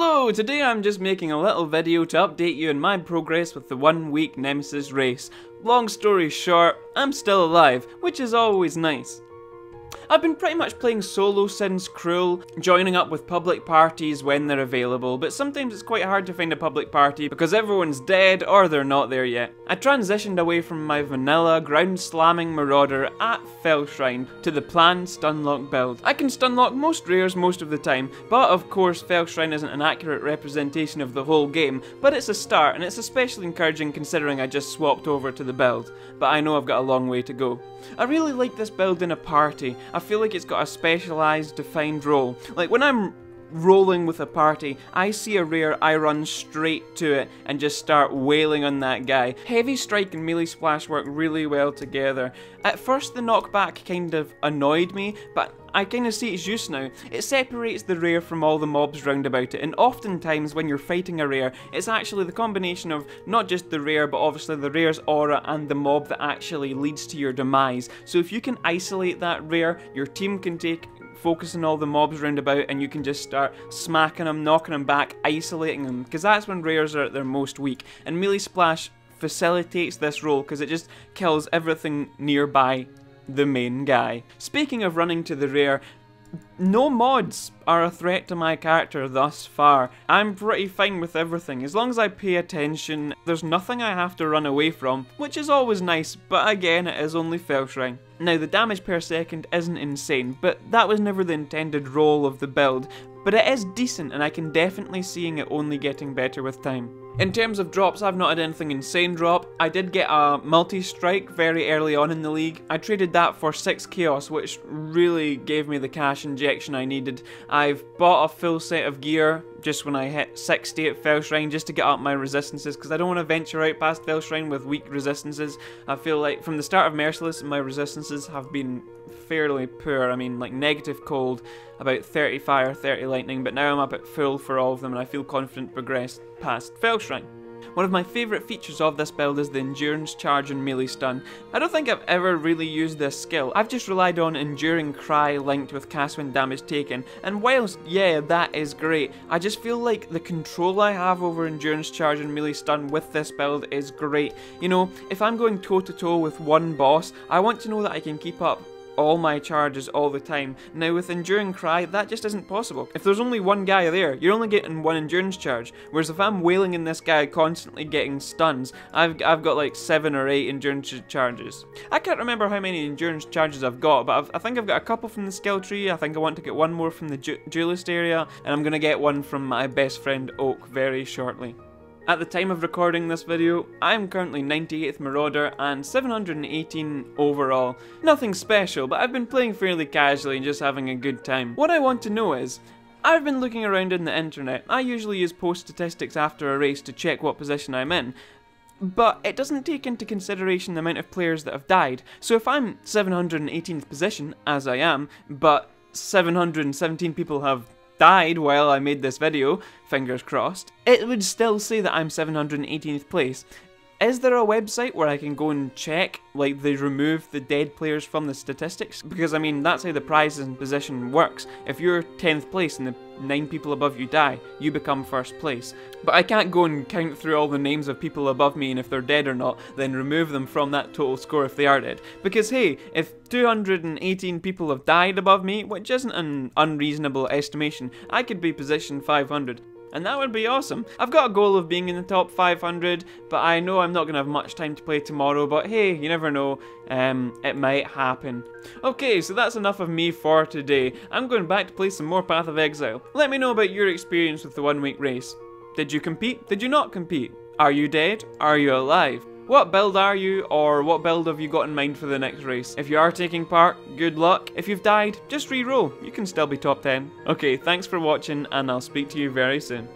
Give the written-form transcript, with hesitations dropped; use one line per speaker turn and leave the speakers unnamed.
Hello, today I'm just making a little video to update you on my progress with the 1 week Nemesis race. Long story short, I'm still alive, which is always nice. I've been pretty much playing solo since Cruel, joining up with public parties when they're available, but sometimes it's quite hard to find a public party because everyone's dead or they're not there yet. I transitioned away from my vanilla, ground-slamming marauder at Fellshrine to the planned stunlock build. I can stunlock most rares most of the time, but of course Fellshrine isn't an accurate representation of the whole game, but it's a start and it's especially encouraging considering I just swapped over to the build, but I know I've got a long way to go. I really like this build in a party. I feel like it's got a specialised, defined role. Like when I'm rolling with a party, I see a rare, I run straight to it and just start wailing on that guy. Heavy Strike and Melee Splash work really well together. At first the knockback kind of annoyed me, but I kind of see its use now. It separates the rare from all the mobs round about it, and oftentimes when you're fighting a rare, it's actually the combination of not just the rare, but obviously the rare's aura and the mob that actually leads to your demise. So if you can isolate that rare, your team can focus on all the mobs round about and you can just start smacking them, knocking them back, isolating them, because that's when rares are at their most weak. And Melee Splash facilitates this role because it just kills everything nearby the main guy. Speaking of running to the rare, no mods are a threat to my character thus far. I'm pretty fine with everything. As long as I pay attention, there's nothing I have to run away from, which is always nice, but again, it is only Fellshrine. Now, the damage per second isn't insane, but that was never the intended role of the build. But it is decent, and I can definitely see it only getting better with time. In terms of drops, I've not had anything insane drop. I did get a multi-strike very early on in the league. I traded that for 6 chaos, which really gave me the cash injection I needed. I've bought a full set of gear just when I hit 60 at Fellshrine just to get up my resistances, because I don't want to venture out past Fellshrine with weak resistances. I feel like from the start of Merciless, my resistances have been fairly poor. I mean, like negative cold, about 30 fire, 30 lightning, but now I'm up at full for all of them and I feel confident to progress past Fellshrine. One of my favourite features of this build is the endurance charge and melee stun. I don't think I've ever really used this skill. I've just relied on enduring cry linked with cast when damage taken, and whilst yeah, that is great, I just feel like the control I have over endurance charge and melee stun with this build is great. You know, if I'm going toe to toe with one boss, I want to know that I can keep up all my charges all the time. Now with Enduring Cry, that just isn't possible. If there's only one guy there, you're only getting one endurance charge, whereas if I'm wailing in this guy constantly getting stuns, I've got like 7 or 8 endurance charges. I can't remember how many endurance charges I've got, but I think I've got a couple from the skill tree. I think I want to get one more from the duelist area, and I'm going to get one from my best friend Oak very shortly. At the time of recording this video, I'm currently 98th Marauder and 718 overall. Nothing special, but I've been playing fairly casually and just having a good time. What I want to know is, I've been looking around in the internet. I usually use post statistics after a race to check what position I'm in, but it doesn't take into consideration the amount of players that have died. So if I'm 718th position, as I am, but 717 people have died while I made this video, fingers crossed, it would still say that I'm 718th place. Is there a website where I can go and check, like they remove the dead players from the statistics? Because I mean, that's how the prizes and position works. If you're 10th place and the 9 people above you die, you become first place. But I can't go and count through all the names of people above me and if they're dead or not, then remove them from that total score if they are dead. Because hey, if 218 people have died above me, which isn't an unreasonable estimation, I could be position 500. And that would be awesome. I've got a goal of being in the top 500, but I know I'm not going to have much time to play tomorrow, but hey, you never know, it might happen. Okay, so that's enough of me for today. I'm going back to play some more Path of Exile. Let me know about your experience with the 1 week race. Did you compete? Did you not compete? Are you dead? Are you alive? What build are you, or what build have you got in mind for the next race? If you are taking part, good luck. If you've died, just re-roll. You can still be top 10. Okay, thanks for watching, and I'll speak to you very soon.